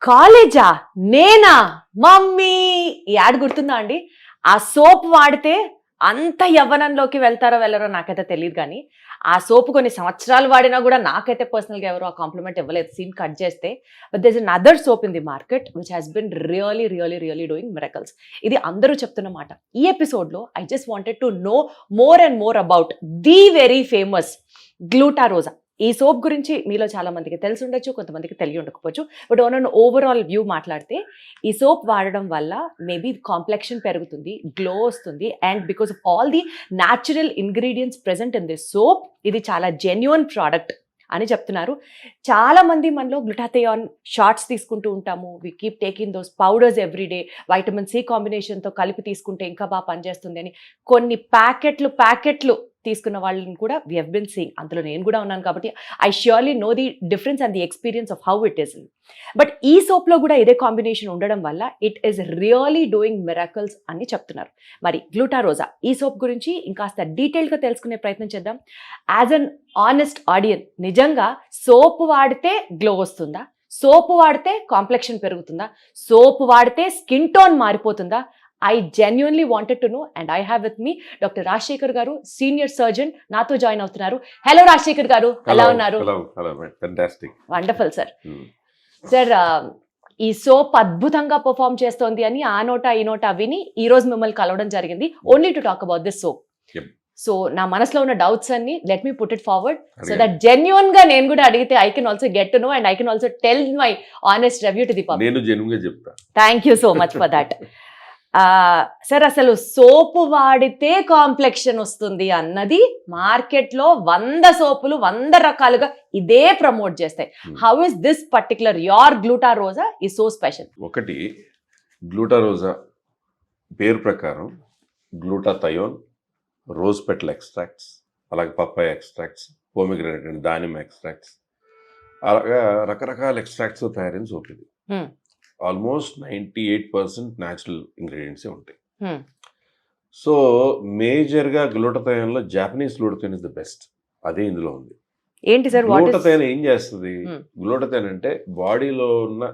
కాలేజా? నేనా? మమ్మీ! ఈ యాడ్ గుర్తుందా అండి? ఆ సోప్ వాడితే అంత యవ్వనంలోకి వెళ్తారో వెళ్ళరో నాకైతే తెలియదు కానీ, ఆ సోప్ కొన్ని సంవత్సరాలు వాడినా కూడా నాకైతే పర్సనల్‌గా ఎవరు ఆ కాంప్లిమెంట్ ఇవ్వలేదు సీన్ కట్ చేస్తే. But there is another soap in the market which has been really doing miracles. ఇది అందరూ చెప్తున్న మాట. ఈ ఎపిసోడ్‌లో I just wanted to know more and more about the very famous Glutarosa. ఈ సోప్ గురించి మీలో చాలా మందికి తెలిసి ఉండొచ్చు, కొంతమందికి తెలియ ఉండకపోవచ్చు. But on an overall view మాట్లాడితే ఈ సోప్ వాడడం వల్ల మేబీ కాంప్లెక్షన్ పెరుగుతుంది, గ్లో వస్తుంది, and because of all the natural ingredients present in this soap ఇది చాలా జెన్యూన్ ప్రోడక్ట్ అని చెప్తున్నారు. చాలా మంది మనలో గ్లూటాథియాన్ షార్ట్స్ తీసుకుంటూ ఉంటాము. We keep taking those powders everyday. Vitamin C కాంబినేషన్తో కలిపి తీసుకుంటే ఇంకా బాగా పనిచేస్తుంది అని కొన్ని ప్యాకెట్లు తీసుకున్న వాళ్ళని కూడా వీ హెవ్ బిన్ సీయింగ్. అందులో నేను కూడా ఉన్నాను కాబట్టి I surely know the difference and the experience of how it is. But ఈ సోప్లో కూడా ఇదే కాంబినేషన్ ఉండడం వల్ల it is really doing miracles అని చెప్తున్నారు. మరి గ్లూటారోజా ఈ సోప్ గురించి ఇంకాస్త డీటెయిల్గా తెలుసుకునే ప్రయత్నం చేద్దాం. యాజ్ అన్ ఆనెస్ట్ ఆడియన్స్, నిజంగా సోప్ వాడితే గ్లో వస్తుందా? సోప్ వాడితే కాంప్లెక్షన్ పెరుగుతుందా? సోప్ వాడితే స్కిన్ టోన్ మారిపోతుందా? I genuinely wanted to know, and I have with me Dr. Rajshekhar garu, senior surgeon, nato join avtunnaru. Hello Rajshekhar garu, ela unnaru? Hello, fantastic. Wonderful sir. Sir, ఈ soap అద్భుతంగా perform చేస్తోంది అని ఆ నోటా ఈ నోటా విని ఈ రోజు మిమ్మల్ని కలవడం జరిగింది, only to talk about this soap. So నా మనసులో ఉన్న డౌట్స్ అన్ని let me put it forward so that genuine గా నేను కూడా అడిగితే I can also get to know and I can also tell my honest review to the public. నేను genuine గా చెప్తా. Thank you so much for that. Sir, అసలు సోపు వాడితే complexion వస్తుంది అన్నది మార్కెట్లో 100 సోపులు 100 రకాలుగా ఇదే ప్రమోట్ చేస్తాయి. How is this particular your Glutarosa ఈ సో స్పెషల్? ఒకటి, గ్లూటారోజా పేరు ప్రకారం గ్లూటాథయోన్, రోజ్ పెటల్ ఎక్స్ట్రాక్ట్స్, అలాగే పప్పాయ ఎక్స్ట్రాక్ట్స్, పోమిగ్రానేట్ అండ్ దానిమ్మ ఎక్స్ట్రాక్ట్స్, అలాగా రకరకాల ఎక్స్ట్రాక్ట్స్ తయారైన సోప్ ఇది. ఆల్మోస్ట్ 98% న్యాచురల్ ఇంగ్రీడియంట్స్ ఉంటాయి. సో మేజర్గా గ్లూటాథయోన్లో Japanese glutathione is the best. అదే ఇందులో ఉంది. ఏంటి సార్ గ్లూటాథయోన్ ఏం చేస్తుంది? గ్లూటాథయోన్ అంటే బాడీలో ఉన్న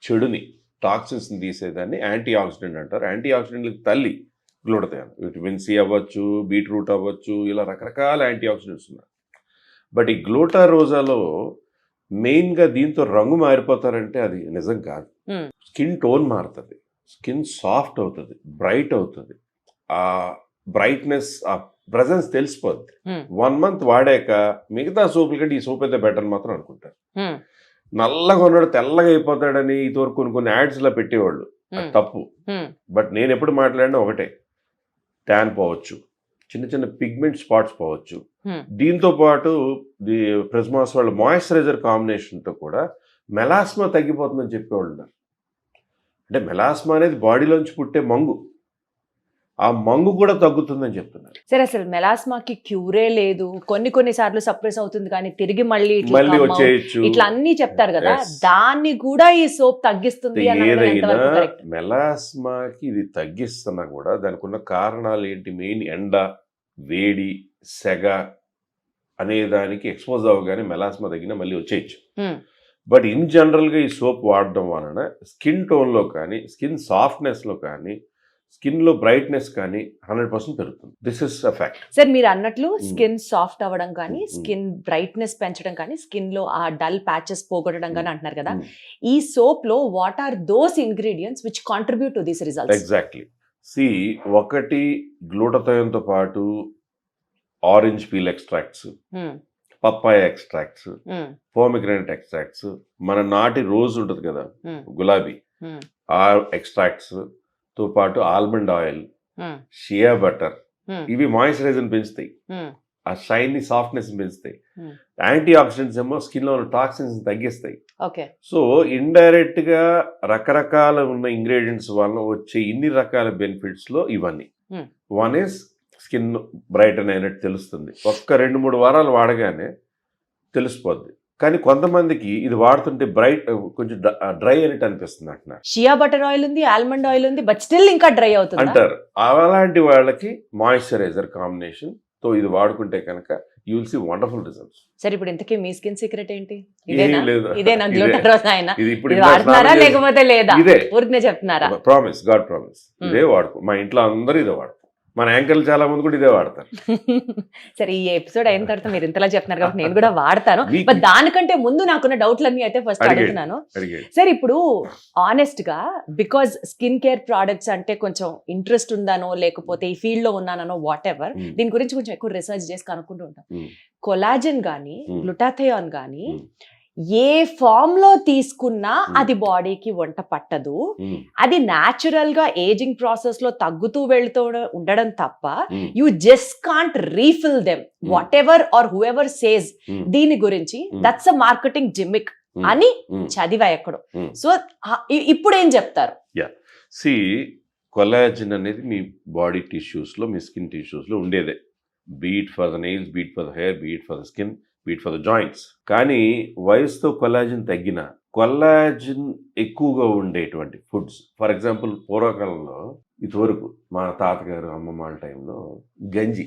చెడుని, టాక్సిన్స్ ని తీసేదాన్ని యాంటీ ఆక్సిడెంట్ అంటారు. యాంటీ ఆక్సిడెంట్లకి తల్లి గ్లూటాథయోన్. విటమిన్ సి అవ్వచ్చు, బీట్రూట్ అవ్వచ్చు, ఇలా రకరకాల యాంటీ ఆక్సిడెంట్స్ ఉన్నాయి. బట్ ఈ గ్లూటారోజాలో మెయిన్గా దీంతో రంగు మారిపోతారంటే అది నిజం కాదు. స్కిన్ టోన్ మారుతుంది, స్కిన్ సాఫ్ట్ అవుతుంది, బ్రైట్ అవుతుంది. ఆ బ్రైట్నెస్, ఆ ప్రెజెన్స్ తెలిసిపోద్ది. 1 month వాడాక మిగతా సోపుల కంటే ఈ సోప్ అయితే బెటర్ అని మాత్రం అనుకుంటారు. నల్లగా ఉన్నాడు తెల్లగా అయిపోతాడని ఇదివరకు కొన్ని యాడ్స్ లా పెట్టేవాళ్ళు, అది తప్పు. బట్ నేను ఎప్పుడు మాట్లాడినా ఒకటే, ట్యాన్ పోవచ్చు, చిన్న చిన్న పిగ్మెంట్ స్పాట్స్ పోవచ్చు. దీంతో పాటు ప్రెస్మాస్ వాళ్ళ మాయిశ్చరైజర్ కాంబినేషన్తో కూడా మెలాస్మా తగ్గిపోతుందని చెప్పేవాళ్ళు ఉన్నారు. అంటే మెలాస్మా అనేది బాడీలోంచి పుట్టే మంగు, ఆ మంగు కూడా తగ్గుతుందని చెప్తున్నారు. సరే, అసలు మెలాస్మాకి క్యూరే లేదు, కొన్ని సార్లు సప్రెస్ అవుతుంది కానీ తిరిగి మళ్ళీ వచ్చేయచ్చు, ఇట్లా అన్ని చెప్తారు కదా, దాన్ని కూడా ఈ సోప్ తగ్గిస్తుంది. ఏదైనా మెలాస్మాకి ఇది తగ్గిస్తున్నా కూడా దానికి ఉన్న కారణాలు ఏంటి? మెయిన్ ఎండ, వేడి, సెగ అనే దానికి ఎక్స్పోజ్ అవ్వగానే మెలాస్మా తగ్గినా మళ్ళీ వచ్చేయచ్చు. బట్ ఇన్ జనరల్గా ఈ సోప్ వాడడం వలన స్కిన్ టోన్లో కానీ, స్కిన్ సాఫ్ట్నెస్లో కానీ, స్కిన్లో బ్రైట్నెస్ కానీ 100% పెరుగుతుంది. This is a fact. Sir, మీరు అన్నట్లు స్కిన్ సాఫ్ట్ అవ్వడం కానీ, స్కిన్ బ్రైట్నెస్ పెంచడం కానీ, స్కిన్లో ఆ డల్ ప్యాచెస్ పోగొట్టడం కానీ అంటున్నారు కదా, ఈ సోప్లో what are those ingredients which contribute to this results? Exactly. ఒకటి, గ్లూటాథయోన్తో పాటు orange peel extracts, papaya extracts, pomegranate extracts, మన నాటి రోజ్ ఉంటుంది కదా గులాబీ, ఆ ఎక్స్ట్రాక్ట్స్ తో పాటు ఆల్మండ్ ఆయిల్, షియా బటర్, ఇవి మాయిశ్చరైజర్ పెంచుతాయి, ఆ షైనీ సాఫ్ట్నెస్ పెంచుతాయి. యాంటీ ఆక్సిడెంట్స్ ఏమో స్కిన్ లో ఉన్న టాక్సిన్స్ తగ్గిస్తాయి. సో ఇండైరెక్ట్ గా రకరకాల ఉన్న ఇంగ్రీడియంట్స్ వల్ల వచ్చే ఇన్ని రకాల బెనిఫిట్స్ లో ఇవన్నీ. వన్ ఇస్ స్కిన్ బ్రైటన్ అయినట్టు తెలుస్తుంది, ఒక్క 2-3 వారాలు వాడగానే తెలిసిపోద్ది. కానీ కొంతమందికి ఇది వాడుతుంటే కొంచెం డ్రై అయినట్టు అనిపిస్తుంది అంటున్నారు. షియా బటర్ ఆయిల్ ఉంది, ఆల్మండ్ ఆయిల్ ఉంది, బట్ స్టిల్ ఇంకా డ్రై అవుతుంది అంటారు. అలాంటి వాళ్ళకి మాయిశ్చరైజర్ కాంబినేషన్ తో ఇది వాడుకుంటే కనుక you will see wonderful results. సరే ఇప్పుడు ఇంతకీ మీ స్కిన్ సీక్రెట్ ఏంటి? ఏం లేదు. ఇదేనా గ్లూటాథయోన్? ఇది ఇప్పుడు ఇది ఇంట్లో వాడుతున్నారా స్నానం చేసి- లేకపోతే లేదా? ఇదే ఊరికనే చెప్తున్నారా? ప్రామిస్, గాడ్ ప్రామిస్, ఇదే వాడుకో. మా ఇంట్లో అందరూ ఇదే వాడతారు. మన యాంకర్లు చాలా మంది కూడా ఇదే వాడతారు. సరే ఈ ఎపిసోడ్ అయిన తర్వాత మీరు ఇంతలా చెప్తున్నారు కాబట్టి నేను కూడా వాడతాను. మీకు- బట్ దానికంటే ముందు నాకున్న డౌట్లన్నీ అయితే ఫస్ట్ అడిగేయండి. అడుగుతున్నాను. అడిగేది. సరే ఇప్పుడు ఆనెస్ట్ గా బికాజ్ స్కిన్ కేర్ ప్రోడక్ట్స్ అంటే కొంచెం ఇంట్రెస్ట్ ఉందానో లేకపోతే ఈ ఫీల్డ్ లో ఉన్నానో వాట్ ఎవర్, Mm. దీని గురించి కొంచెం ఎక్కువ రీసెర్చ్ చేసి కనుక్కుంటూ ఉంటాం. Mm. కొలాజన్ గానీ Mm. గ్లూటాథయోన్ గానీ Mm. ఏ ఫామ్ లో తీసుకున్నా Mm. అది బాడీకి వంట పట్టదు. Mm. అది న్యాచురల్ గా ఏజింగ్ ప్రాసెస్ లో తగ్గుతూ వెళ్తూ ఉండడం తప్ప Mm. You just can't refill them Mm. Whatever or whoever says Mm. దీని గురించి Mm. That's a marketing gimmick Mm. అని Mm. చదివా ఎక్కడో. Mm. సో ఇప్పుడు ఏం చెప్తారు? సి కొలాజిన్ అనేది మీ బాడీ టిష్యూస్లో, మీ స్కిన్ టిష్యూస్లో ఉండేదే. Beat for the nails, beat for the hair, beat for the skin, beat for the joints. కానీ వయసుతో కొలాజిన్ తగ్గిన, కొలాజిన్ ఎక్కువగా ఉండేటువంటి ఫుడ్స్, ఫర్ ఎగ్జాంపుల్ పూర్వకాలంలో ఇదివరకు మా తాతగారు అమ్మమ్మ వాళ్ళ టైంలో గంజి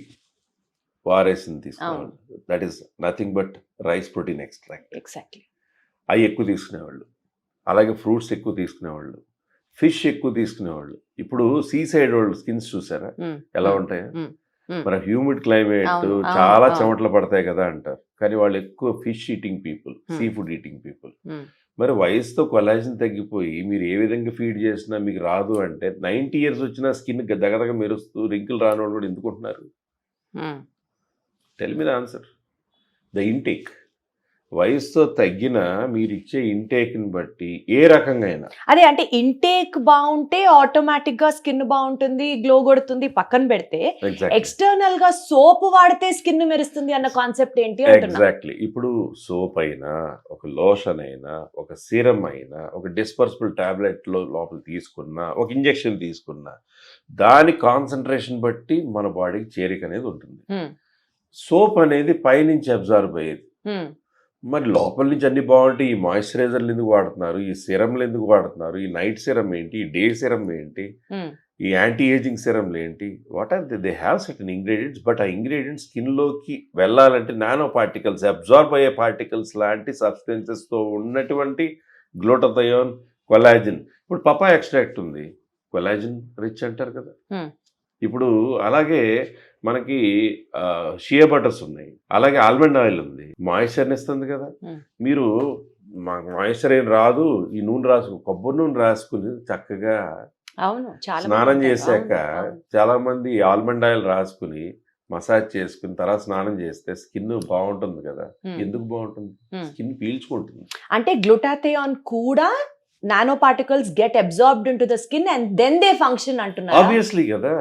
వారేసింది తీసుకునేవాళ్ళు. That is nothing but rice protein extract. Exactly. అవి ఎక్కువ తీసుకునేవాళ్ళు. అలాగే ఫ్రూట్స్ ఎక్కువ తీసుకునేవాళ్ళు, ఫిష్ ఎక్కువ తీసుకునేవాళ్ళు. ఇప్పుడు సీ సైడ్ వాళ్ళు స్కిన్స్ చూసారా ఎలా ఉంటాయి? మన హ్యూమిడ్ క్లైమేట్ అవును, చాలా అవును. చెమటలు పడతాయి కదా అంటారు, కానీ వాళ్ళు ఎక్కువ fish eating people, sea food eating people. మరి వయసుతో కొలాజిన్ తగ్గిపోయి మీరు ఏ విధంగా ఫీడ్ చేసినా మీకు రాదు అంటే 90 years వచ్చినా స్కిన్ దగదగ మెరుస్తూ రింకులు రాని వాళ్ళు కూడా ఎందుకుంటున్నారు? Tell me the answer. The intake. వయసుతో తగ్గిన మీరు ఇచ్చే ఇంటేక్ని బట్టి ఏ రకంగా అయినా, అదే అంటే ఇంటేక్ బాగుంటే ఆటోమేటిక్ గా స్కిన్ బాగుంటుంది, గ్లో కొడుతుంది పక్కన పెడితే, ఎక్స్టర్నల్ గా సోప్ వాడితే స్కిన్ మెరుస్తుంది అన్న కాన్సెప్ట్ ఏంటి అంటున్నా. ఎగ్జాక్ట్లీ. ఇప్పుడు సోప్ అయినా, ఒక లోషన్ అయినా, ఒక సీరం అయినా, ఒక డిస్పర్సిబుల్ టాబ్లెట్ లోపల తీసుకున్నా, ఒక ఇంజెక్షన్ తీసుకున్నా, దాని కాన్సన్ట్రేషన్ బట్టి మన బాడీకి చేరిక అనేది ఉంటుంది. సోప్ అనేది పైనుంచి అబ్జర్వ్ అయ్యేది. మరి లోపల నుంచి అన్ని బాగుంటాయి. ఈ మాయిశ్చరైజర్లు ఎందుకు వాడుతున్నారు, ఈ సిరంలు ఎందుకు వాడుతున్నారు, ఈ నైట్ సిరం ఏంటి, ఈ డే సిరం ఏంటి, ఈ యాంటీ ఏజింగ్ సిరంలు ఏంటి, what are they have certain ingredients. But ఆ ఇంగ్రీడియంట్స్ స్కిన్లోకి వెళ్ళాలంటే నానో పార్టికల్స్, అబ్జార్బ్ అయ్యే పార్టికల్స్ లాంటి సబ్స్టెన్సెస్తో ఉన్నటువంటి గ్లూటాథయోన్, కొలాజిన్. ఇప్పుడు పపాయ ఎక్స్ట్రాక్ట్ ఉంది, కొలాజిన్ రిచ్ అంటారు కదా. ఇప్పుడు అలాగే మనకి షియా బటర్స్ ఉన్నాయి, అలాగే ఆల్మండ్ ఆయిల్ ఉంది, మాయిశ్చర్ని ఇస్తుంది కదా. మీరు మాయిశ్చర్ ఏం రాదు, ఈ నూనె రాసుకు, కొబ్బరి నూనె రాసుకుని చక్కగా స్నానం చేశాక, చాలా మంది ఆల్మండ్ ఆయిల్ రాసుకుని మసాజ్ చేసుకుని తర్వాత స్నానం చేస్తే స్కిన్ బాగుంటుంది కదా. ఎందుకు బాగుంటుంది? స్కిన్ పీల్చుకుంటుంది. అంటే గ్లూటాథయోన్ కూడా nano particles get absorbed into the skin and then they function అంటున్నారు. ఆబ్వియస్లీ కదా.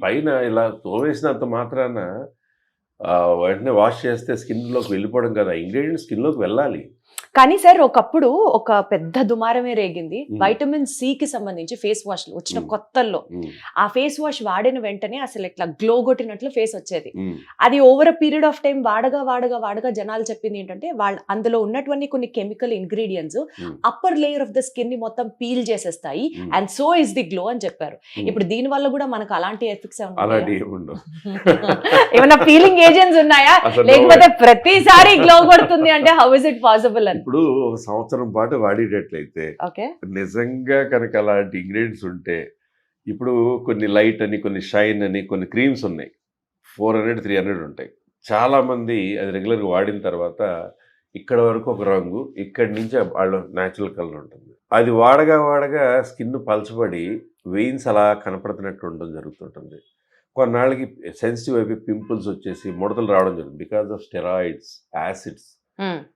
పైన ఇలా తోవేసినంత మాత్రాన వెంటనే వాష్ చేస్తే స్కిన్ లోకి వెళ్ళిపోవడం కదా. ఇంగ్రీడియంట్ స్కిన్ లోకి వెళ్ళాలి. కానీ సార్ ఒకప్పుడు ఒక పెద్ద దుమారమే రేగింది వైటమిన్ సి కి సంబంధించి ఫేస్ వాష్ వచ్చిన కొత్తల్లో. ఆ ఫేస్ వాష్ వాడిన వెంటనే అసలు ఇట్లా గ్లో కొట్టినట్లు ఫేస్ వచ్చేది. అది over a period of time వాడగా జనాలు చెప్పింది ఏంటంటే వాళ్ళ అందులో ఉన్నటువంటి కొన్ని chemical ingredients upper layer of the skin ని మొత్తం పీల్ చేసేస్తాయి and so is the glow అని చెప్పారు. ఇప్పుడు దీని వల్ల కూడా మనకు అలాంటి ఎఫెక్ట్స్ ఏమైనా పీలింగ్ ఏజెంట్స్ ఉన్నాయా, లేకపోతే ప్రతిసారి గ్లో కొడుతుంది అంటే హౌ ఇస్ ఇట్ పాసిబుల్ అని? ఇప్పుడు ఒక సంవత్సరం పాటు వాడేటట్లయితే నిజంగా కనుక అలాంటి ఇంగ్రీడియంట్స్ ఉంటే, ఇప్పుడు కొన్ని లైట్ అని, కొన్ని షైన్ అని, కొన్ని క్రీమ్స్ ఉన్నాయి, 400-300 ఉంటాయి. చాలా మంది అది రెగ్యులర్గా వాడిన తర్వాత ఇక్కడ వరకు ఒక రంగు, ఇక్కడి నుంచి వాళ్ళ న్యాచురల్ కలర్ ఉంటుంది. అది వాడగా స్కిన్ పలచబడి వెయిన్స్ అలా కనపడుతున్నట్టు ఉండడం జరుగుతుంటుంది. కొన్నాళ్ళకి సెన్సిటివ్ అయిపోయి పింపుల్స్ వచ్చేసి ముడతలు రావడం జరుగుతుంది. Because of steroids, acids.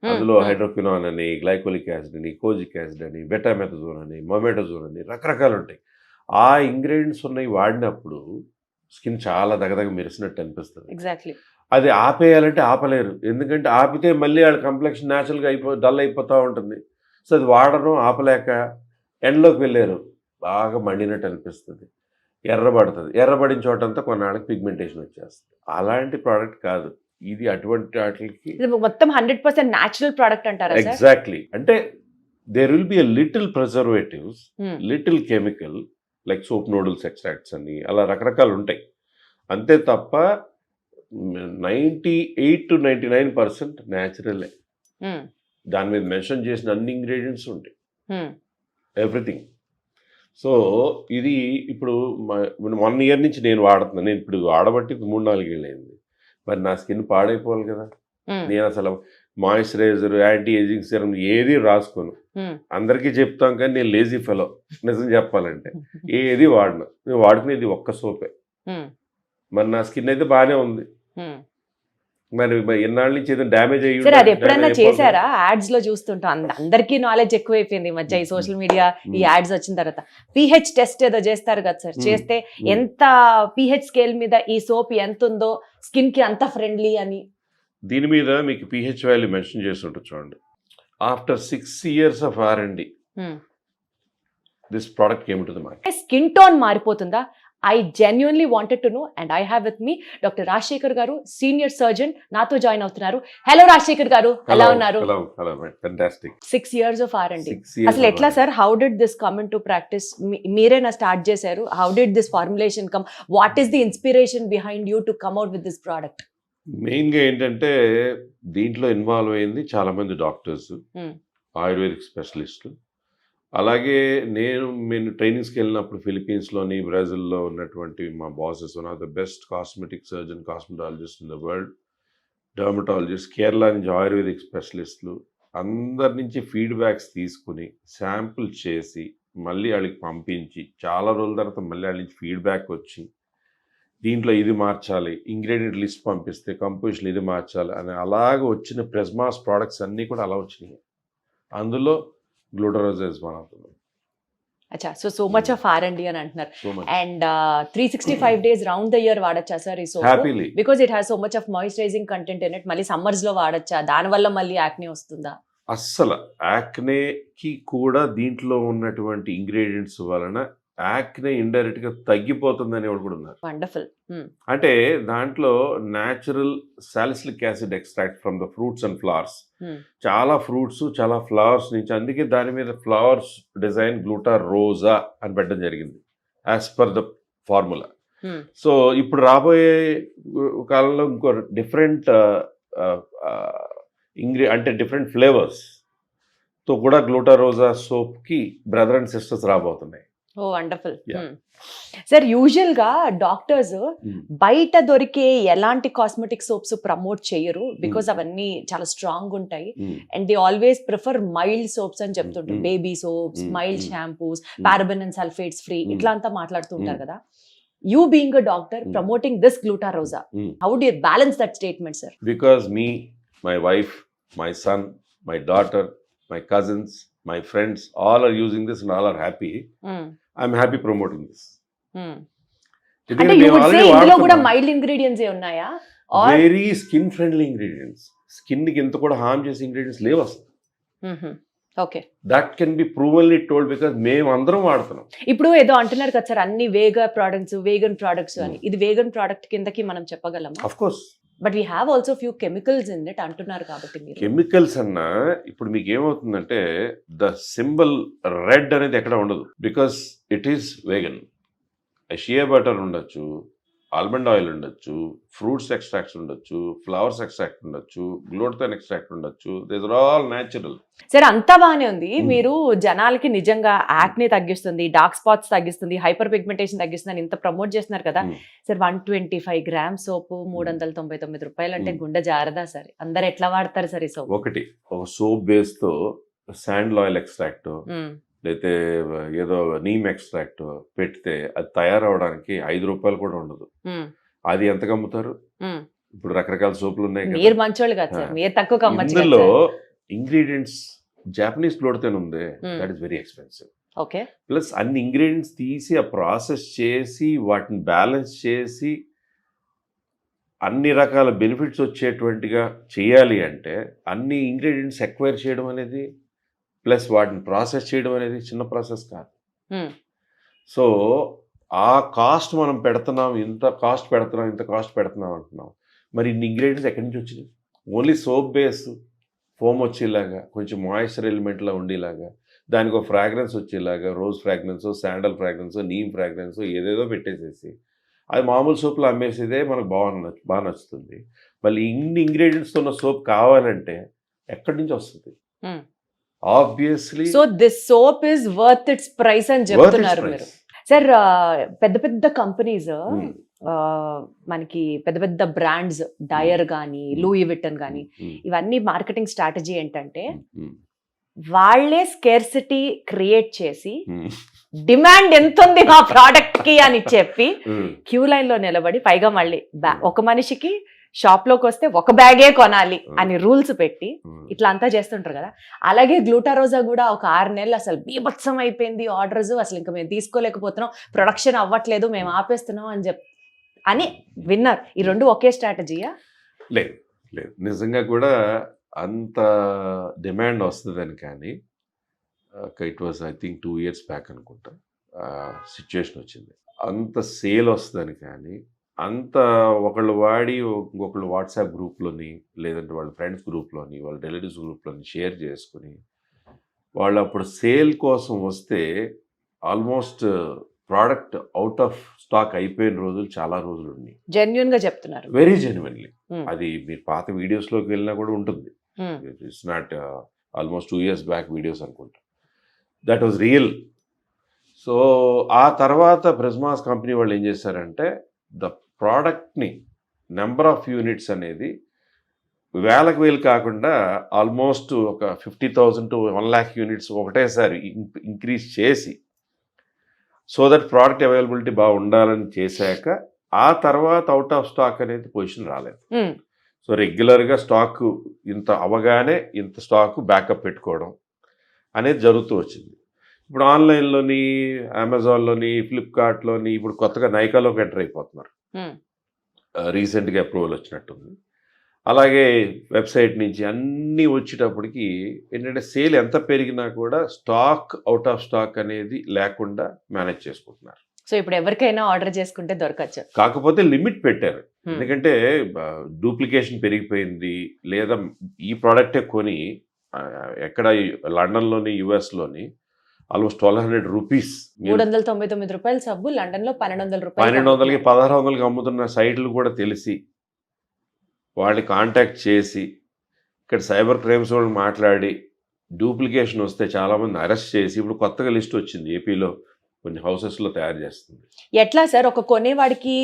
అందులో హైడ్రోక్వినాన్ అని, గ్లైకోలిక్ యాసిడ్ అని, కోజిక్ యాసిడ్ అని, బెటామెథజోన్ అని, మొమెటజోన్ అని రకరకాలు ఉంటాయి. ఆ ఇంగ్రీడియంట్స్ ఉన్నాయి వాడినప్పుడు స్కిన్ చాలా దగదగ మెరిసినట్టు అనిపిస్తుంది. ఎగ్జాక్ట్లీ. అది ఆపేయాలంటే ఆపలేరు, ఎందుకంటే ఆపితే మళ్ళీ వాళ్ళ కంప్లెక్షన్ న్యాచురల్గా డల్ అయిపోతూ ఉంటుంది. సో అది వాడడం ఆపలేక ఎండ్లోకి వెళ్ళారు, బాగా మండినట్టు అనిపిస్తుంది, ఎర్రబడిన చోటంతా కొన్నాళ్ళకి పిగ్మెంటేషన్ వచ్చేస్తుంది. అలాంటి ప్రోడక్ట్ కాదు ఇది. అటువంటి వాటికి మొత్తం 100% న్యాచురల్ ప్రోడక్ట్ అంటారా? ఎగ్జాక్ట్లీ. అంటే there will be a little preservatives, little chemical like soap noodles extracts అని, అలా రకరకాలు ఉంటాయి అంతే తప్ప 98-99% న్యాచురలే. దాని మీద మెన్షన్ చేసిన అన్ని ఇంగ్రీడియంట్స్ ఉంటాయి, ఎవ్రీథింగ్. సో ఇది ఇప్పుడు 1 year నుంచి నేను వాడుతున్నాను. నేను ఇప్పుడు వాడబట్టి 3-4 ఏళ్ళు అయింది. మరి నా స్కిన్ పాడైపోవాలి కదా. నేను అసలు మాయిశ్చరైజర్, యాంటీ ఏజింగ్ సిరం ఏది రాసుకోను. అందరికీ చెప్తాం కానీ నేను లేజీ ఫెలో, నిజం చెప్పాలంటే ఏది వాడను. నేను వాడుకునేది ఒక్క సోపే. మరి నా స్కిన్ అయితే బాగానే ఉంది. మరి ఎన్నాళ్ళ నుంచి ఏదో డ్యామేజ్ అయ్యి సరే, అది ఎప్పుడైనా చేశారా? యాడ్స్ లో చూస్తుంటాం, అందరికీ నాలెడ్జ్ ఎక్కువైపోయింది ఈ మధ్య, ఈ సోషల్ మీడియా ఈ యాడ్స్ వచ్చిన తర్వాత. pH టెస్ట్ ఏదో చేస్తారు కదా సార్, చేస్తే ఎంత pH స్కేల్ మీద ఈ సోప్ ఎంత ఉందో స్కిన్ కి అంత ఫ్రెండ్లీ అని. దీని మీద మీకు pH వాల్యూ మెన్షన్ చేసి ఉంటుంది చూడండి. After 6 years of R&D this product came to the market. Skin tone మారిపోతుందా? I genuinely wanted to know, and I have with me Dr. Rajshekhar garu, senior surgeon, nato join avtunnaru. Hello Rajshekhar garu, ela unnaru? Hello, fantastic. 6 years of R&D. Aslu etla sir, how did this come into practice? Mere na start chesaru. How did this formulation come? What is the inspiration behind you to come out with this product? మెయిన్గా ఏంటంటే దీంట్లో involve అయింది చాలా మంది doctors, ayurvedic స్పెషలిస్టులు. అలాగే నేను ట్రైనింగ్స్కి వెళ్ళినప్పుడు ఫిలిపీన్స్లోని, బ్రెజిల్లో ఉన్నటువంటి మా bosses, one of the best cosmetic surgeon, cosmetologist in the world, dermatologist, Kerala నుంచి ఆయుర్వేదిక్ స్పెషలిస్టులు, అందరి నుంచి ఫీడ్బ్యాక్స్ తీసుకుని శాంపుల్ చేసి మళ్ళీ వాళ్ళకి పంపించి చాలా రోజుల తర్వాత మళ్ళీ వాళ్ళ నుంచి ఫీడ్బ్యాక్ వచ్చి దీంట్లో ఇది మార్చాలి, ఇంగ్రీడియంట్ లిస్ట్ పంపిస్తే కంపోజిషన్ ఇది మార్చాలి అని అలాగ వచ్చిన ప్రెస్మాస్ ప్రోడక్ట్స్ అన్నీ కూడా అలా వచ్చినాయి. అందులో గ్లూటరోజా ఇస్ వన్ ఆఫ్ దెమ్. అచ్చా, సో మచ్ ఆఫ్ R&D అని అంటున్నారు. And 365 days round the year వాడచ్చా సార్ ఈ soap? Happily, because it has so much of moisturising content in it. మళ్ళీ సమ్మర్స్ లో వాడచ్చా? దానివల్ల మళ్ళీ యాక్నే వస్తుందా? అస్సలు యాక్నేకి కూడా దీంట్లో ఉన్నటువంటి ఇంగ్రీడియంట్స్ వలన యాక్నే ఇండైరెక్ట్ గా తగ్గిపోతుందని కూడా ఉన్నారు. వండర్ఫుల్. అంటే దాంట్లో natural salicylic acid extract from the fruits and flowers, చాలా ఫ్రూట్స్ చాలా ఫ్లవర్స్ నుంచి, అందుకే దాని మీద ఫ్లవర్స్ డిజైన్ గ్లూటారోజా అని పెట్టడం జరిగింది as per the formula. So ఇప్పుడు రాబోయే కాలంలో ఇంకో డిఫరెంట్ అంటే డిఫరెంట్ ఫ్లేవర్స్ తో కూడా గ్లూటారోజా సోప్ కి బ్రదర్ అండ్ సిస్టర్స్ రాబోతున్నాయి. ఓ వండర్ఫుల్. సార్, యూజువల్ గా డాక్టర్స్ బయట దొరికే ఎలాంటి కాస్మెటిక్ సోప్స్ ప్రమోట్ చేయరు, బికాస్ అవన్నీ చాలా స్ట్రాంగ్ ఉంటాయి. And they always prefer mild soaps అని చెప్తుంటారు. Baby soaps, mild shampoos, paraben and sulphates free, ఇట్లా అంతా మాట్లాడుతుంటారు కదా. You being a doctor promoting this Glutarosa, how do you balance that statement, sir? Because me, my wife, my son, my daughter, my cousins, my friends, all are using this and all are happy. I'm happy promoting this. అంటే you would say ఇందులో కూడా mild ingredients ఏ ఉన్నాయా? Very skin friendly ingredients. Skin కి ఎంత కూడా harm చేసే ingredients లేవు అసలు. Okay, that can be provenly told because మేము అందరం వాడుతున్నాం. ఇప్పుడు ఏదో అంటున్నారు కదా సార్, అన్ని వేగన్ ప్రొడక్ట్స్ అని. ఇది వేగన్ ప్రోడక్ట్ కిందకి మనం చెప్పగలమా? Of course, but we have also few chemicals in it అంటున్నారు కాబట్టి మీరు. కెమికల్స్ అన్నా ఇప్పుడు మీకు ఏమవుతుందంటే ద సింబల్ రెడ్ అనేది ఎక్కడ ఉండదు, because it is vegan. Shea butter ఉండొచ్చు, ఆల్మండ్ ఆయిల్ ఉండొచ్చు, ఫ్రూట్స్ ఎక్స్ట్రాక్ట్స్ ఉండొచ్చు, ఫ్లవర్స్ ఎక్స్ట్రాక్ట్ ఉండొచ్చు, గ్లూటథైన్ ఎక్స్ట్రాక్ట్ ఉండొచ్చు. These are all natural. Sir, అంతా బాగానే ఉంది. మీరు జనాలకి నిజంగా యాక్నే తగ్గిస్తుంది, డార్క్ స్పాట్స్ తగ్గిస్తుంది, హైపర్ పిగ్మెంటేషన్ తగ్గిస్తుంది అని ఇంత ప్రమోట్ చేస్తున్నారు కదా సార్. 125 grams సోపు 399 రూపాయలు అంటే గుండె జారదా సార్? అందరు ఎట్లా వాడతారు సార్ ఈ సోప్? ఒక సోప్ బేస్ తో శాండల్ ఆయిల్ ఎక్స్ట్రాక్ట్ లేతే ఏదో నీమ్ ఎక్స్ట్రాక్ట్ పెడితే అది తయారవడానికి 5 రూపాయలు కూడా ఉండదు. అది ఎంతకు అమ్ముతారు? ఇప్పుడు రకరకాల సోపులు ఉన్నాయి కదా. మీరు మంచోళ్ళు కదా సార్, మీరు తక్కువ అమ్మచ్చు. ఇందులో ఇంగ్రీడియంట్స్ జాపనీస్ గ్లూటథైన్ ఉంది, that is very expensive. Okay, plus అన్ని ఇంగ్రీడియంట్స్ తీసి ఆ ప్రాసెస్ చేసి వాటిని బ్యాలెన్స్ చేసి అన్ని రకాల బెనిఫిట్స్ వచ్చేటువంటిగా చేయాలి అంటే అన్ని ఇంగ్రీడియంట్స్ ఎక్వైర్ చేయడం అనేది ప్లస్ వాటిని ప్రాసెస్ చేయడం అనేది చిన్న ప్రాసెస్ కాదు. సో ఆ కాస్ట్ మనం పెడుతున్నాం, ఇంత కాస్ట్ పెడుతున్నాం అంటున్నాం. మరి ఇన్ని ఇంగ్రీడియంట్స్ ఎక్కడి నుంచి వచ్చినాయి? ఓన్లీ సోప్ బేస్ ఫోమ్ వచ్చేలాగా, కొంచెం మాయిశ్చర్ ఎలిమెంట్లా ఉండేలాగా, దానికి ఒక ఫ్రాగ్రెన్స్ వచ్చేలాగా, rose fragrance, sandal fragrance, neem fragrance ఏదేదో పెట్టేసేసి అది మామూలు సోప్లో అమ్మేసేదే మనకు బాగా నచ్చుతుంది. మళ్ళీ ఇన్ని ఇంగ్రీడియంట్స్తో ఉన్న సోప్ కావాలంటే ఎక్కడి నుంచి వస్తుంది? Obviously so this soap is worth it's price అని చెప్తున్నారు మీరు. సార్ పెద్ద పెద్ద కంపెనీస్ మనకి పెద్ద పెద్ద బ్రాండ్స్ డయర్ కానీ లూయి విటన్ కానీ ఇవన్నీ మార్కెటింగ్ స్ట్రాటజీ ఏంటంటే వాళ్ళే స్కేర్సిటీ క్రియేట్ చేసి డిమాండ్ ఎంత ఉంది మా ప్రోడక్ట్ కి అని చెప్పి క్యూ లైన్ లో నిలబడి పైగా మళ్ళీ ఒక మనిషికి షాప్ లోకి వస్తే ఒక బ్యాగే కొనాలి అని రూల్స్ పెట్టి ఇట్లా అంతా చేస్తుంటారు కదా. అలాగే గ్లూటారోజా కూడా ఒక 6 నెలలు అసలు బీభత్సం అయిపోయింది ఆర్డర్స్, అసలు ఇంకా మేము తీసుకోలేకపోతున్నాం, ప్రొడక్షన్ అవ్వట్లేదు, మేము ఆపేస్తున్నాం అని విన్నారు. ఈ రెండు ఒకే స్ట్రాటజీయా? లేదు లేదు, నిజంగా కూడా అంత డిమాండ్ వస్తుందని కానీ it was I think 2 years back అనుకుంటా సిచ్యువేషన్ వచ్చింది. అంత సేల్ వస్తుందని కానీ అంత ఒకళ్ళు వాడి ఇంకొకళ్ళు వాట్సాప్ గ్రూప్లోని లేదంటే వాళ్ళ ఫ్రెండ్స్ గ్రూప్లోని వాళ్ళ రిలేటివ్స్ గ్రూప్లోని షేర్ చేసుకుని వాళ్ళు అప్పుడు సేల్ కోసం వస్తే almost product out of stock అయిపోయిన రోజులు చాలా రోజులు ఉన్నాయి. జెన్యున్ గా చెప్తున్నారు, వెరీ జెన్యున్లీ. అది మీరు పాత వీడియోస్లోకి వెళ్ళినా కూడా ఉంటుంది. It's not almost 2 years back videos అనుకుంటా. That was real. సో ఆ తర్వాత ప్రిజ్మాస్ కంపెనీ వాళ్ళు ఏం చేశారంటే ద ప్రోడక్ట్ని నెంబర్ ఆఫ్ యూనిట్స్ అనేది వేలు కాకుండా ఆల్మోస్ట్ ఒక 50,000 to 1 lakh యూనిట్స్ ఒకటేసారి ఇంక్రీజ్ చేసి సో దట్ ప్రోడక్ట్ అవైలబిలిటీ బాగా ఉండాలని చేశాక ఆ తర్వాత అవుట్ ఆఫ్ స్టాక్ అనేది పొజిషన్ రాలేదు. సో రెగ్యులర్గా స్టాక్ ఇంత అవగానే ఇంత స్టాక్ బ్యాకప్ పెట్టుకోవడం అనేది జరుగుతూ వచ్చింది. ఇప్పుడు ఆన్లైన్లోని అమెజాన్లోని ఫ్లిప్కార్ట్లోని ఇప్పుడు కొత్తగా నైకాలోకి ఎంటర్ అయిపోతున్నారు. రీసెంట్గా అప్రూవల్ వచ్చినట్టుంది. అలాగే వెబ్సైట్ నుంచి అన్నీ వచ్చేటప్పటికి ఏంటంటే సేల్ ఎంత పెరిగినా కూడా స్టాక్ అవుట్ ఆఫ్ స్టాక్ అనేది లేకుండా మేనేజ్ చేసుకుంటున్నారు. సో ఇప్పుడు ఎవరికైనా ఆర్డర్ చేసుకుంటే దొరకచ్చు, కాకపోతే లిమిట్ పెట్టారు. ఎందుకంటే డూప్లికేషన్ పెరిగిపోయింది, లేదా ఈ ప్రోడక్టే కొని ఎక్కడ లండన్లోని యుఎస్లోని ఆల్మోస్ట్ 1,200 రూపీస్, 399 రూపాయలు సబ్బు లండన్ లో 1,200 రూపాయలు, 1,200కి 1,600కి అమ్ముతున్న సైట్లు కూడా తెలిసి వాళ్ళని కాంటాక్ట్ చేసి ఇక్కడ సైబర్ క్రైమ్స్ వాళ్ళు మాట్లాడి డూప్లికేషన్ వస్తే చాలామంది అరెస్ట్ చేసి ఇప్పుడు కొత్తగా లిస్ట్ వచ్చింది ఏపీలో కొన్ని హౌసెస్లో తయారు చేస్తుంది. ఎట్లా సార్ ఒక కొనేవాడికి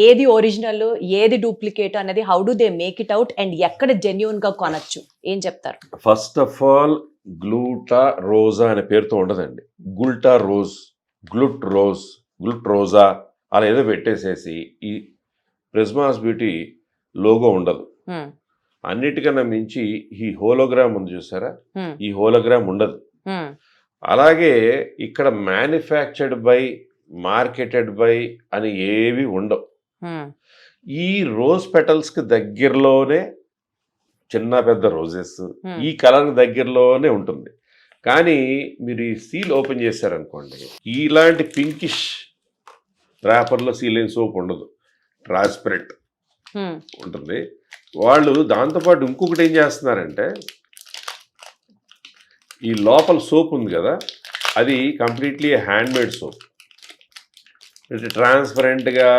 ఏది ఒరిజినల్ ఏది డూప్లికేట్ అనేది how do they make it out and ఎక్కడ జెన్యూన్ గా కొనొచ్చు ఏం చెప్తారు? ఫస్ట్ ఆఫ్ ఆల్ గ్లూటా రోజా అనే పేరుతో ఉండదండి. గుల్టా రోజ్, గ్లుట్ రోజా అలా ఏదో పెట్టేసేసి ఈ ప్రిజ్మాస్ బ్యూటీ లోగో ఉండదు. అన్నిటికన్నా మించి ఈ హోలోగ్రామ్ ఉంది చూసారా, ఈ హోలోగ్రామ్ ఉండదు. అలాగే ఇక్కడ మ్యానుఫ్యాక్చర్డ్ బై, మార్కెటెడ్ బై అని ఏవి ఉండవు. ఈ రోజ్ పెటల్స్ కి దగ్గరలోనే చిన్న పెద్ద రోజెస్ ఈ కలర్ దగ్గరలోనే ఉంటుంది. కానీ మీరు ఈ సీల్ ఓపెన్ చేశారనుకోండి, ఇలాంటి పింకిష్ ర్యాపర్లో సీల్ అయిన సోప్ ఉండదు, ట్రాన్స్పరెంట్ ఉంటుంది. వాళ్ళు దాంతోపాటు ఇంకొకటి ఏం చేస్తున్నారంటే ఈ లోపల సోప్ ఉంది కదా, అది కంప్లీట్లీ హ్యాండ్మేడ్ సోప్, ట్రాన్స్పరెంట్గా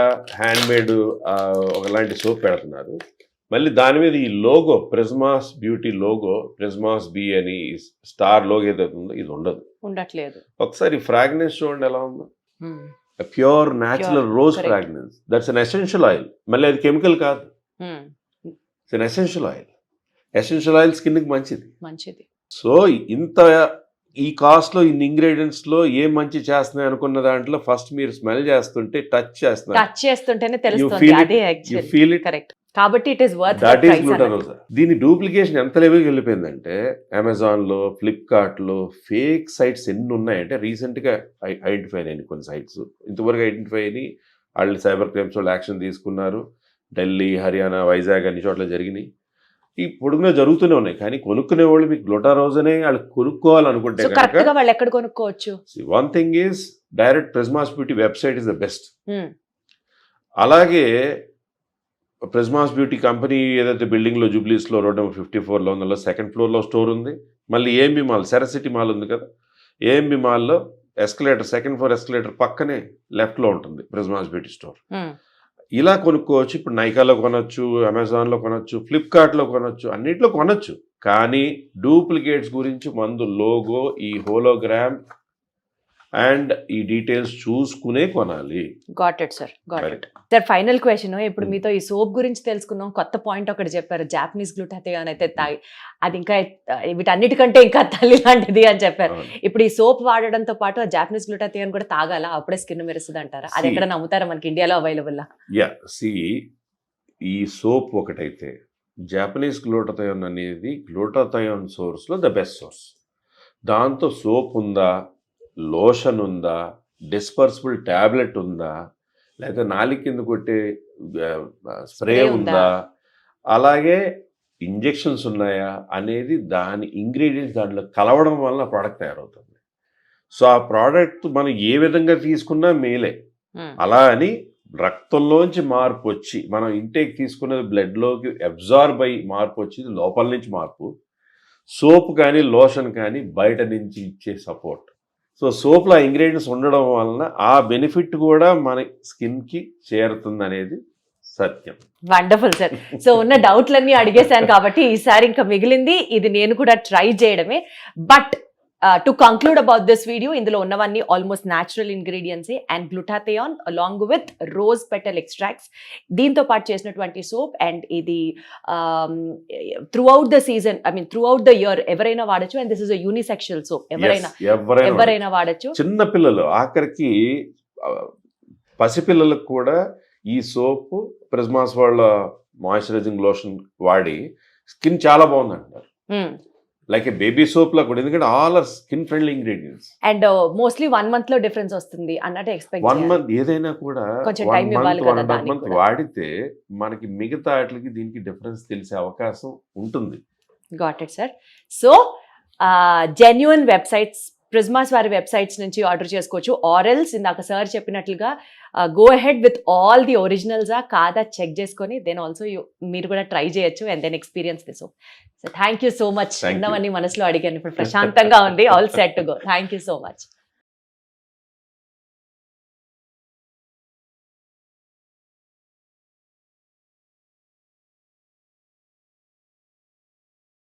హ్యాండ్మేడ్ ఒకలాంటి సోప్ పెడుతున్నారు. మళ్ళీ దాని మీద ఈ logo Prismas beauty logo, Prismas B అని స్టార్ లోగో ఏదైతే ఉందో ఇది ఉండట్లేదు. ఒకసారి ఫ్రాగ్రెన్స్ చూడండి ఎలా ఉందో, pure natural rose fragrance. That's an essential oil. మళ్ళీ అది కెమికల్ కాదు, it's an essential oil. Essential oil స్కిన్కి మంచిది. సో ఇంత ఈ కాస్ట్లో ఇన్ని ఇంగ్రీడియంట్స్లో ఏం మంచి చేస్తున్నాయి అనుకున్న దాంట్లో ఫస్ట్ మీరు స్మెల్ చేస్తుంటే టచ్ చేస్తుంటేనే తెలుస్తుంది. కాబట్టి it is worth that is Glutarosa. దీని డూప్లికేషన్ ఎంత లెవెల్కి వెళ్ళిపోయిందంటే అమెజాన్లో, ఫ్లిప్కార్ట్లో ఫేక్ సైట్స్ ఎన్ని ఉన్నాయంటే రీసెంట్గా ఐడెంటిఫై అయినాయి కొన్ని సైట్స్. ఇంతవరకు ఐడెంటిఫై అయినాయి, వాళ్ళు సైబర్ క్రైమ్స్ వాళ్ళు యాక్షన్ తీసుకున్నారు. ఢిల్లీ, హర్యానా, వైజాగ్ అన్ని చోట్ల జరిగినాయి. ఈ పొడుగునే జరుగుతూనే ఉన్నాయి. కానీ కొనుక్కునే వాళ్ళు మీకు గ్లూటారోజానే వాళ్ళు కొనుక్కోవాలనుకుంటే వాళ్ళు ఎక్కడ కొనుక్కోవచ్చు? One thing is direct ప్రిజ్మాస్ beauty website is the best. అలాగే ప్రిజ్మాస్ బ్యూటీ కంపెనీ ఏదైతే బిల్డింగ్లో జూబ్లీస్లో రోడ్ నెంబర్ 54లో ఉందో 2nd floorలో స్టోర్ ఉంది. మళ్ళీ ఏఎంబి మాల్, సెరసిటీ మాల్ ఉంది కదా, ఏఎంబి మాల్లో ఎస్కలేటర్, సెకండ్ ఫ్లోర్ ఎస్కలేటర్ పక్కనే లెఫ్ట్లో ఉంటుంది ప్రిజ్మాస్ బ్యూటీ స్టోర్. ఇలా కొనుక్కోవచ్చు. ఇప్పుడు నైకాలో కొనొచ్చు, అమెజాన్లో కొనొచ్చు, ఫ్లిప్కార్ట్లో కొనొచ్చు, అన్నిట్లో కొనొచ్చు. కానీ డూప్లికేట్స్ గురించి మందు లోగో, ఈ హోలోగ్రామ్ అండ్ ఈ డీటెయిల్స్ చూసుకునే కొనాలి. Got it sir, got it sir. Final question, ఇప్పుడు మీతో ఈ సోప్ గురించి తెలుసుకున్నాం, కొత్త పాయింట్ ఒకటి చెప్పారు, జాపనీస్ గ్లూటాథియోన్ అయితే తాగి అది ఇంకా వీటన్నిటికంటే ఇంకా తల్లి లాంటిది అని చెప్పారు. ఇప్పుడు ఈ సోప్ వాడడంతో పాటు ఆ జాపనీస్ గ్లూటాథియోన్ కూడా తాగాలా, అప్పుడే స్కిన్ మెరుస్తుంది అంటారా? అది ఎక్కడ నమ్ముతారా, మనకి ఇండియాలో అవైలబుల్? ఈ సోప్ ఒకటైతే జాపనీస్ గ్లూటాథియోన్ అనేది గ్లూటాథియోన్ సోర్స్లో ద బెస్ట్ సోర్స్. దాంతో సోప్ ఉందా, లోషన్ ఉందా, డిస్పర్సిబుల్ ట్యాబ్లెట్ ఉందా, లేదా నాలుగు కింద కొట్టే స్ప్రే ఉందా, అలాగే ఇంజెక్షన్స్ ఉన్నాయా అనేది దాని ఇంగ్రీడియంట్స్ దాంట్లో కలవడం వల్ల ప్రోడక్ట్ తయారవుతుంది. సో ఆ ప్రోడక్ట్ మనం ఏ విధంగా తీసుకున్నా మేలే. అలా అని రక్తంలోంచి మార్పు వచ్చి మనం ఇంటేక్ తీసుకున్నది బ్లడ్లోకి అబ్జార్బ్ అయ్యి మార్పు వచ్చి లోపల నుంచి మార్పు. సోప్ కానీ లోషన్ కానీ బయట నుంచి ఇచ్చే సపోర్ట్. సో సోప్లో ఆ ఇంగ్రీడియంట్స్ ఉండడం వలన ఆ బెనిఫిట్ కూడా మన స్కిన్కి చేరుతుంది అనేది సత్యం. Wonderful sir. సో ఉన్న డౌట్లన్నీ అడిగేశాను కాబట్టి ఈసారి ఇంకా మిగిలింది ఇది నేను కూడా ట్రై చేయడమే. But to conclude about this video, ఇందులో ఉన్నవన్నీ almost natural ingredients and glutathione along with rose petal extracts, దీంతో పాటు చేసినటువంటి సోప్. అండ్ ఇది through out the season, I mean through out the year ఎవరైనా వాడచ్చు. And this is a unisexual soap, ఎవరైనా వాడచ్చు. చిన్న పిల్లలు, ఆఖరికి పసిపిల్లలకు కూడా ఈ సోప్ ప్రిజ్మాస్ వాళ్ళ మాయిశ్చరైజింగ్ లోషన్ వాడి స్కిన్ చాలా బాగుంది అంటారు. లైక్ ఏ బేబీ సోప్ లా కూడా, ఎందుకంటే all are skin friendly ingredients. And mostly 1 month లో డిఫరెన్స్ వస్తుంది అన్నట్టు ఎక్స్పెక్ట్ 1 month ఏదైనా కూడా 1 month 1.5 month వాడితే మనకి మిగతా వాటికి దీనికి డిఫరెన్స్ తెలిసే అవకాశం ఉంటుంది. Got it sir. So genuine websites, Prismas వారి వెబ్సైట్స్ నుంచి ఆర్డర్ చేసుకోవచ్చు. ఆరెల్స్ ఇందాక సార్ చెప్పినట్లుగా go ahead with all the ఒరిజినల్సా కాదా చెక్ చేసుకొని దెన్ ఆల్సో మీరు కూడా ట్రై చేయొచ్చు and then experience this. So thank you so much. ఉన్నవన్నీ మనసులో అడిగాను, ఇప్పుడు ప్రశాంతంగా ఉంది. All set to go. Thank you so much.